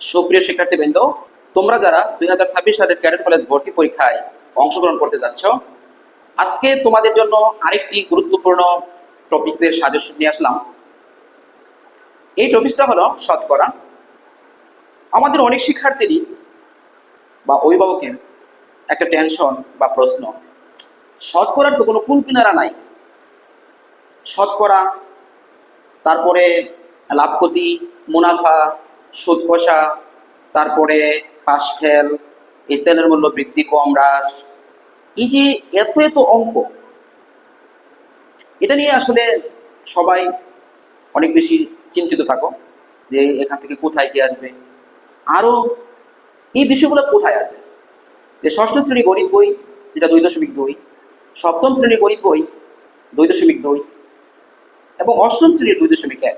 সুপ্রিয় শিক্ষার্থীবৃন্দ, তোমরা যারা 2026 সালের ক্যাডেট কলেজ ভর্তি পরীক্ষায় অংশগ্রহণ করতে যাচ্ছ, আজকে তোমাদের জন্য আরেকটি গুরুত্বপূর্ণ টপিক্সের সাজেশন নিয়ে আসলাম। এই টপিক্সটা হলো শতকরা। আমাদের অনেক শিক্ষার্থীরই বা অভিভাবকের একটা টেনশন বা প্রশ্ন, শতকরার তো কোনো কুল কিনারা নাই। শতকরা, তারপরে লাভ ক্ষতি, মুনাফা, সুদ কষা, তারপরে পাস ফেল, এই তেলের মূল্য বৃদ্ধি কম হ্রাস, এই যে এত এত অঙ্ক, এটা নিয়ে আসলে সবাই অনেক বেশি চিন্তিত থাকো যে এখান থেকে কোথায় কি আসবে, আরো এই বিষয়গুলো কোথায় আছে। যে ষষ্ঠ শ্রেণী গণিত বই যেটা 2.2, সপ্তম শ্রেণী গণিত বই 2.2 এবং অষ্টম শ্রেণীর 2.1,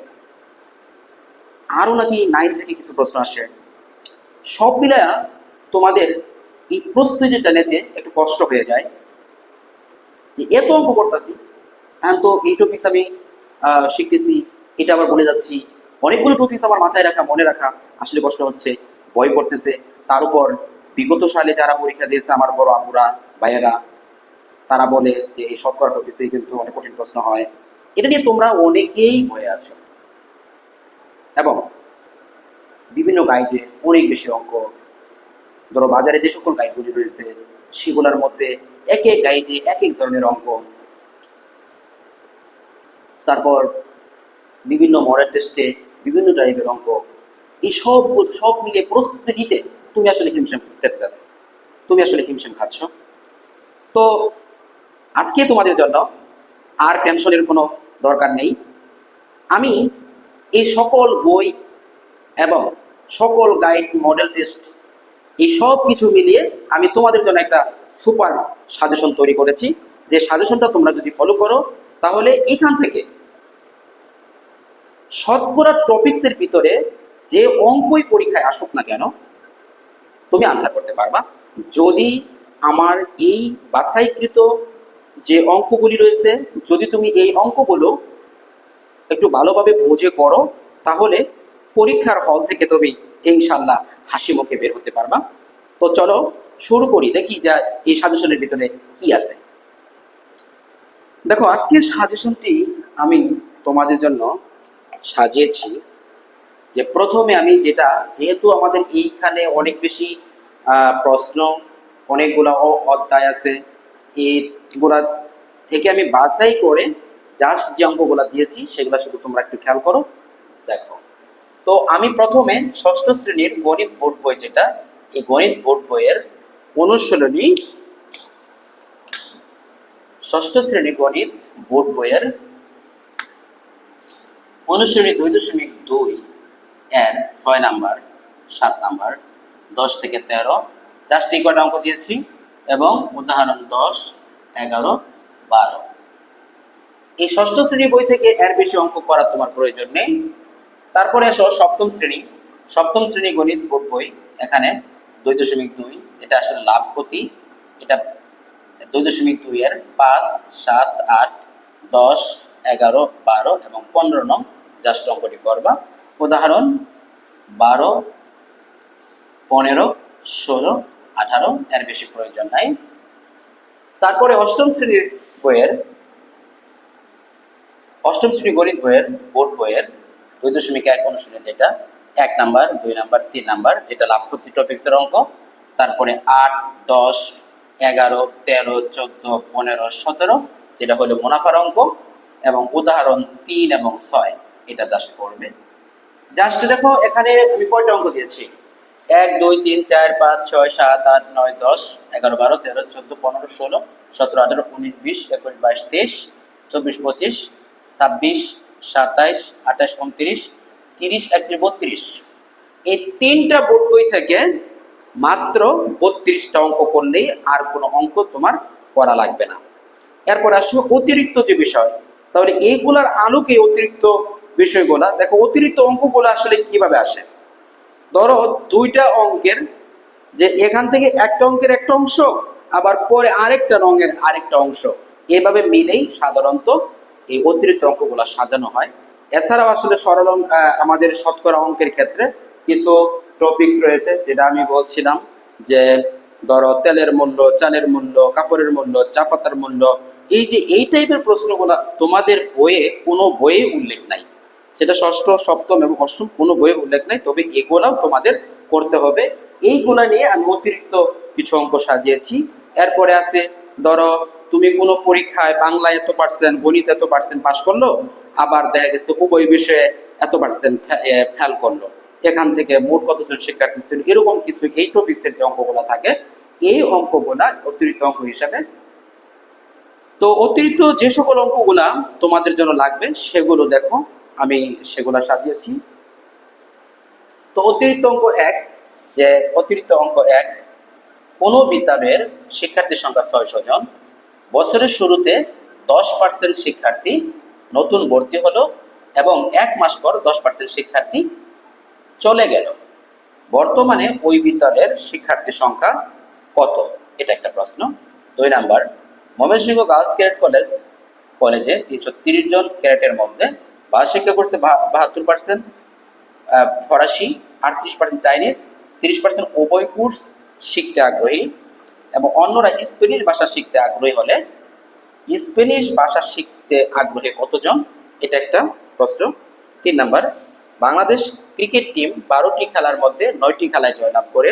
আরো নাকি 9 থেকে কিছু প্রশ্ন আসে। সব মিলায়া তোমাদের এই প্রস্তুতিটা নিতে একটু কষ্ট হয়ে যায় যে এত অঙ্ক করতেছি, এখন তো এই টপিক্স আমি শিখতেছি, এটা আবার বলে যাচ্ছি, অনেকগুলো টপিক্স আমার মাথায় রাখা মনে রাখা আসলে কষ্ট হচ্ছে, বই পড়তেছে। তার উপর বিগত সালে যারা পরীক্ষা দিয়েছে আমার বড় আপুরা ভাইয়েরা, তারা বলে যে এই শতকরা টপিক্স থেকে কিন্তু অনেক কঠিন প্রশ্ন হয়। এটা নিয়ে তোমরা অনেকেই ভয়ে আছো এবং বিভিন্ন গাইডে অনেক বেশি অঙ্ক, ধরো বাজারে যে সকল গাইডগুলি রয়েছে সেগুলোর মধ্যে এক এক গাইডে এক এক ধরনের অঙ্ক, তারপর বিভিন্ন মডেল টেস্টে বিভিন্ন টাইপের অঙ্ক, এই সব মিলিয়ে প্রস্তুতি নিতে তুমি আসলে হিমশিম খেতে তুমি আসলে হিমশিম খাচ্ছ। তো আজকে তোমাদের জন্য আর টেনশনের কোনো দরকার নেই। আমি এই সকল বই এবং সকল গাইড, মডেল টেস্ট, এই সব কিছু মিলিয়ে আমি তোমাদের জন্য একটা সুপার সাজেশন তৈরি করেছি। যে সাজেশনটা তোমরা যদি ফলো করো তাহলে এখান থেকে শতকরা টপিক্সের ভিতরে যে অঙ্কই পরীক্ষায় আসুক না কেন তুমি আনসার করতে পারবা, যদি আমার এই বাছাইকৃত যে অঙ্কগুলি রয়েছে, যদি তুমি এই অঙ্কগুলো একটু ভালোভাবে বুঝে করো, তাহলে পরীক্ষার হল থেকে তুমি ইনশাল্লাহ হাসি মুখে বের হতে পারবা। তো চলো শুরু করি, দেখি যে এই সাজেশনের ভিতরে কি আছে। দেখো, আজকের সাজেশনটি আমি তোমাদের জন্য সাজিয়েছি যে প্রথমে আমি যেহেতু আমাদের এইখানে অনেক বেশি প্রশ্ন, অনেকগুলো অধ্যায় আছে, এইগুলা থেকে আমি বাছাই করে জাস্ট যে অঙ্কগুলা দিয়েছি সেগুলো শুধু তোমরা একটু খেয়াল করো, দেখো। তো আমি প্রথমে ষষ্ঠ শ্রেণীর গণিত বোর্ড বই, যেটা এই গণিত বোর্ড বইয়ের অনুশীলনী, ষষ্ঠ শ্রেণী গণিত বোর্ড বইয়ের অনুশীলনী 2.2 এর 6 নাম্বার, 7 নাম্বার, 10 থেকে 13 জাস্ট এই কটা অঙ্ক দিয়েছি এবং উদাহরণ 10, 11, 12। এই ষষ্ঠ শ্রেণী বই থেকে এর বেশি অঙ্ক করার তোমার প্রয়োজন নেই। তারপরে আসো সপ্তম শ্রেণী গণিত বোর্ড বই, এখানে 2.2, এটা আসলে লাভ ক্ষতি, এটা 2.2 এর 5, 7, 8, 10, 11, 12 এবং 15 নং জাস্ট অঙ্কটি করবা। উদাহরণ 12, 15, 16, 18, এর বেশি প্রয়োজন নাই। তারপরে অষ্টম শ্রেণী গণিত বইয়ের বোর্ড বইয়ের 2.1 অনুশীলনী, যেটা 1 নাম্বার, 2 নাম্বার, 3 নাম্বার, যেটা লাভ ক্ষতি টপিক্সের অঙ্ক। তারপরে 8, 10, 11, 13, 14, 15, 17, যেটা হলো মুনাফার অঙ্ক এবং উদাহরণ 3 এবং 6, এটা জাস্ট করবে। জাস্ট দেখো এখানে আমি কয়টা অঙ্ক দিয়েছি, 1, 2, 3, 4, 5, 6, 7, 8, 9, 10, 11, 12, 13, 14, 15, 16, 17, 18, 19, 20, 21, 22, 23, 24, 25, 26, 27, 28, 29, 30, 31, 32, এই 3টা বোর্ড বই থেকে মাত্র 32টা অঙ্ক করলেই আর কোনো অঙ্ক তোমার করা লাগবে না। এরপর আসো অতিরিক্ত যে বিষয়, তাহলে এইগুলার আলোকে অতিরিক্ত বিষয়গুলা দেখো। অতিরিক্ত অঙ্কগুলো আসলে কিভাবে আসে, ধরো দুইটা অঙ্কের, যে এখান থেকে একটা অঙ্কের একটা অংশ, আবার পরে আরেকটা রঙের আরেকটা অংশ, এভাবে মিলেই সাধারণত এই অতিরিক্ত অঙ্কগুলো সাজানো হয়। এছাড়াও আসলে আমাদের শতকরা অঙ্কের ক্ষেত্রে কিছু টপিকস রয়েছে, যেটা আমি বলছিলাম যে ধরো তেলের মূল্য, চালের মূল্য, কাপড়ের মূল্য, চা পাতার মূল্য, এই যে এই টাইপের প্রশ্নগুলো তোমাদের বইয়ে কোনো বইয়ে উল্লেখ নাই, সেটা ষষ্ঠ, সপ্তম এবং অষ্টম কোনো বইয়ে উল্লেখ নাই, তবে এগুলাও তোমাদের করতে হবে। এইগুলা নিয়ে আমি অতিরিক্ত কিছু অঙ্ক সাজিয়েছি। এরপরে আছে ধরো তুমি কোনো পরীক্ষায় বাংলায় এত পার্সেন্ট, গণিত এত পার্সেন্ট পাস করলো, আবার দেখা গেছে উভয় বিষয়ে এত পার্সেন্ট ফেল করলো, এখান থেকে মোট কতজন শিক্ষার্থী ছিল, এরকম কিছু এই টপিক্সের যে অঙ্কগুলো থাকে এই অঙ্কগুলা অতিরিক্ত অঙ্ক হিসাবে। তো অতিরিক্ত যে সকল অঙ্কগুলা তোমাদের জন্য লাগবে সেগুলো দেখো আমি সেগুলা সাজিয়েছি। তো অতিরিক্ত অঙ্ক এক, যে অতিরিক্ত অঙ্ক এক, কোনো বিদ্যালয়ের শিক্ষার্থী সংখ্যা 600 জন, বছরের শুরুতে 10% শিক্ষার্থী নতুন ভর্তি হলো এবং 1 মাস পর 10% শিক্ষার্থী চলে গেল, বর্তমানে ওই বিদ্যালয়ের শিক্ষার্থী সংখ্যা কত? এটা একটা প্রশ্ন। 2 নাম্বার, ময়মনসিংহ গার্লস ক্যাডেট কলেজে 330 জন ক্যাডেটের মধ্যে ভাষা শিক্ষা করছে 72%, ফরাসি, 38% চাইনিজ, 30% উভয় কোর্স শিখতে আগ্রহী, এবং অন্যরা স্পেনিশ ভাষা শিখতে আগ্রহী হলে স্পেনিশ ভাষা শিখতে আগ্রহী কতজন? এটা একটা প্রশ্ন। 3 নাম্বার, বাংলাদেশ ক্রিকেট টিম 12টি খেলার মধ্যে 9টি খেলায় জয়লাভ করে,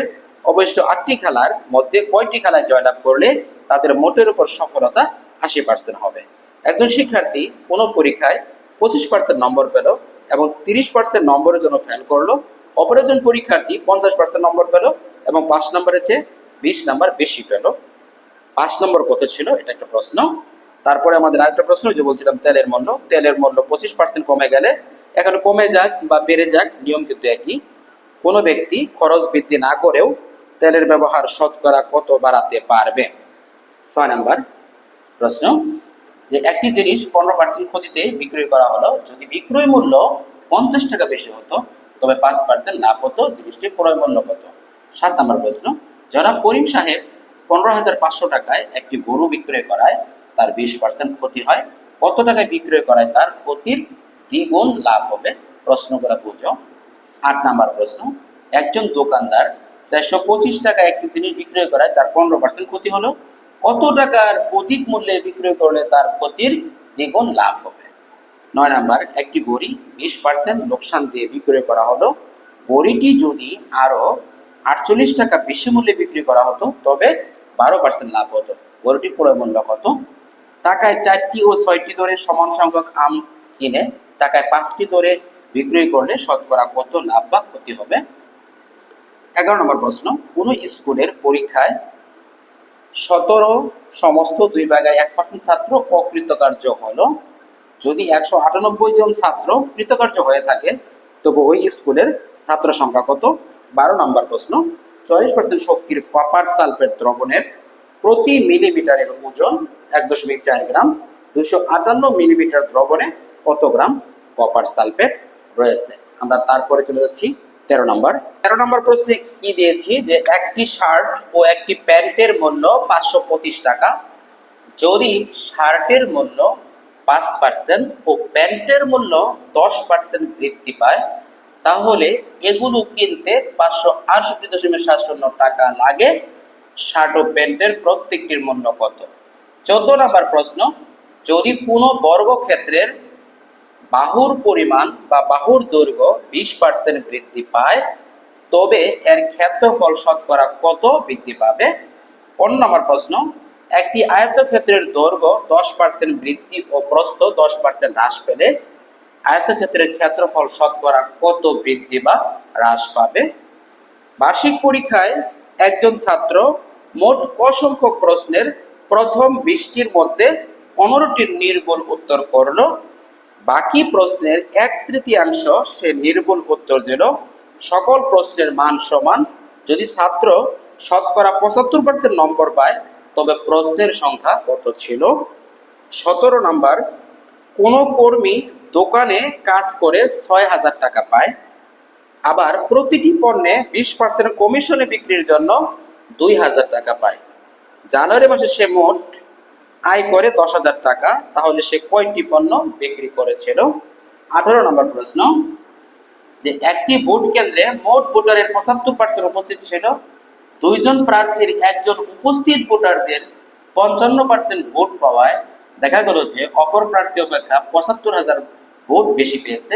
অবশ্য 8টি খেলার মধ্যে কয়টি খেলায় জয়লাভ করলে তাদের মোটের উপর সফলতা 80% হবে? একজন শিক্ষার্থী কোনো পরীক্ষায় 25% নম্বর পেল এবং 30% নম্বরের জন্য ফেল করলো, অপর একজন পরীক্ষার্থী 50% নম্বর পেল এবং 5 নম্বরের চেয়ে 20 নম্বর বেশি পেল, 5 নম্বর কত ছিল? এটা একটা প্রশ্ন। তারপরে আমাদের আরেকটা প্রশ্ন, যে বলছিলাম তেলের মূল্য 25% কমে গেলে, এখন কমে যাক বা বেড়ে যাক নিয়ম কিন্তু একই। কোনো ব্যক্তি খরচ বৃদ্ধি না করেও তেলের ব্যবহার শতকরা কত বাড়াতে পারবে? 6 নাম্বার প্রশ্ন, যে একটি জিনিস 15% ক্ষতিতে বিক্রয় করা হলো, যদি বিক্রয় মূল্য 50 টাকা বেশি হতো তবে 5% লাভ হতো, জিনিসটির ক্রয় মূল্য কত? 7 নাম্বার প্রশ্ন, জনাব করিম সাহেব 15,500 টাকায় একটি গরু বিক্রয় করায় তার 20% ক্ষতি হয়, কত টাকায় বিক্রয় করায় তার ক্ষতির দ্বিগুণ লাভ হবে? প্রশ্নগুলো বুঝো। 8 নাম্বার প্রশ্ন, একজন দোকানদার 425 টাকা একটি জিনিস বিক্রয় করায় তার 15% ক্ষতি হলো, কত টাকার অধিক মূল্যে বিক্রয় করলে তার ক্ষতির দ্বিগুণ লাভ হবে? 9 নাম্বার, একটি বড়ি 20% লোকসান দিয়ে বিক্রয় করা হলো, বড়িটি যদি আরো 48 টাকা বেশি মূল্যে বিক্রি করা হতো তবে 12% লাভ হতো, বড়িটির ক্রয় মূল্য কত? টাকায় 4টি ও 6টি দরে সমান সংখ্যক আম কিনে টাকায় 5টি দরে বিক্রয় করলে শতকরা কত লাভ বা ক্ষতি হবে? 11 নম্বর প্রশ্ন, কোন স্কুলের পরীক্ষায় 17 সমস্ত 2/1% ছাত্র অকৃতকার্য হলো, যদি 198 জন ছাত্র কৃতকার্য হয়ে থাকে তবে ওই স্কুলের ছাত্র সংখ্যা কত? 12 নম্বর প্রশ্ন, 40% শক্তির কপার সালফেট দ্রবণের প্রতি মিলিমিটারের ওজন 1.4 গ্রাম, 258 মিলিমিটার দ্রবণে কত গ্রাম কপার সালফেট রয়েছে? আমরা তারপরে চলে যাচ্ছি 13 নম্বর প্রশ্নে কি দিয়েছি, যে একটি শার্ট ও একটি প্যান্টের মূল্য 525 টাকা, যদি শার্টের মূল্য 5% ও প্যান্টের মূল্য 10% বৃদ্ধি পায় তাহলে এগুলো কিনতে 568.70 টাকা লাগে, শার্ট ও প্যান্টের প্রত্যেকটির মূল্য কত? 14 নম্বর প্রশ্ন, যদি কোনো বর্গক্ষেত্রের বাহুর পরিমাণ বা বাহুর দৈর্ঘ্য 20% বৃদ্ধি পায় তবে এর ক্ষেত্রফল শতকরা কত বৃদ্ধি পাবে? 15 নম্বর প্রশ্ন, একটি আয়তক্ষেত্রের দৈর্ঘ্য 10% বৃদ্ধি ও প্রস্থ 10% হ্রাস পেলে আয়তক্ষেত্রের ক্ষেত্রফল শতকরা কত বৃদ্ধি বা হ্রাস পাবে? বার্ষিক পরীক্ষায় একজন ছাত্র মোট ক সংখ্যক প্রশ্নের প্রথম 20টির মধ্যে 15টির নির্ভুল উত্তর করলো, বাকি প্রশ্নের 1/3 সে নির্ভুল উত্তর দিল, সকল প্রশ্নের মান সমান, যদি ছাত্র শতকরা 75% নম্বর পায় তবে প্রশ্নের সংখ্যা কত ছিল? 17 নাম্বার, কোন কর্মী দোকানে কাজ করে 6,000 টাকা পায়, আবার প্রতিটি পণ্যে 20% কমিশনে বিক্রির জন্য 2,000 টাকা পায়, জানুয়ারি মাসে সে মোট আয় করে 10,000 টাকা, তাহলে সে কয়টি পণ্য বিক্রি করেছিল? 18 নম্বর প্রশ্ন, যে একটি ভোট কেন্দ্রে মোট ভোটারের 75% উপস্থিত ছিল, 2 জন প্রার্থীর একজন উপস্থিত ভোটারদের 55% ভোট পাওয়ায় দেখা গেল যে অপর প্রার্থী অপেক্ষা 75,000 ভোট বেশি পেয়েছে।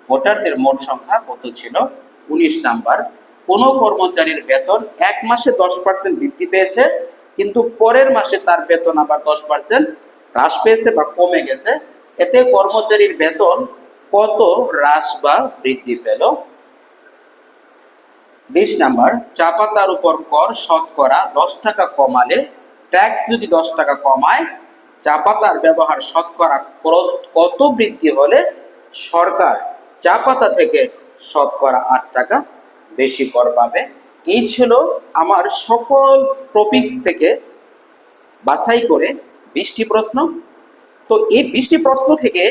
ভোটারদের মোট সংখ্যা কত ছিল? 19 নাম্বার। কোনো কর্মচারীর বেতন এক মাসে 10% বৃদ্ধি পেয়েছে, কিন্তু পরের মাসে তার বেতন আবার 10% হ্রাস পেয়েছে বা কমে গেছে। এতে কর্মচারীর বেতন কত হ্রাস বা বৃদ্ধি পেল? 20 নাম্বার। চা পাতার উপর কর শতকরা 10 টাকা কমালে, ট্যাক্স যদি 10 টাকা কমায়, চা পাতার ব্যবহার শতকরা কত বৃদ্ধি হলে সরকার চা পাতা থেকে শতকরা 8 টাকা বেশি কর পাবে? এই ছিল আমার সকল টপিকস থেকে বাছাই করে 20টি প্রশ্ন। তো এই 20টি প্রশ্ন থেকে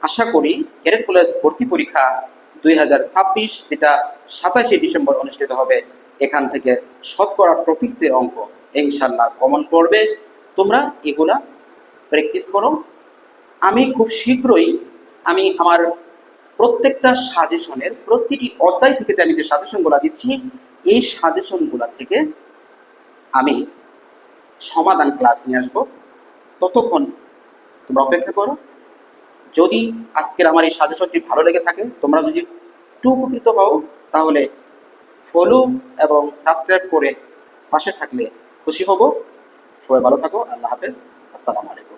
আশা করি ক্যাডেট কলেজ ভর্তি পরীক্ষা 2026 যেটা 27শে ডিসেম্বর অনুষ্ঠিত হবে, এখান থেকে শতকরা টপিক্সের অঙ্ক ইনশাল্লাহ কমন পড়বে। তোমরা এগুলা প্র্যাকটিস করো। আমি খুব শীঘ্রই আমার প্রত্যেকটা সাজেশনের প্রতিটি অধ্যায় থেকে আমি যে সাজেশনগুলো দিচ্ছি, এই সাজেশনগুলো থেকে আমি সমাধান ক্লাস নিয়ে আসবো। ততক্ষণ তোমরা অপেক্ষা করো। যদি আজকের আমার এই সাজেশনটি ভালো লেগে থাকে, তোমরা যদি একটু উপকৃত হও, তাহলে ফলো এবং সাবস্ক্রাইব করে পাশে থাকলে খুশি হব। সবাই ভালো থাকো। আল্লাহ হাফেজ। আসসালামু আলাইকুম।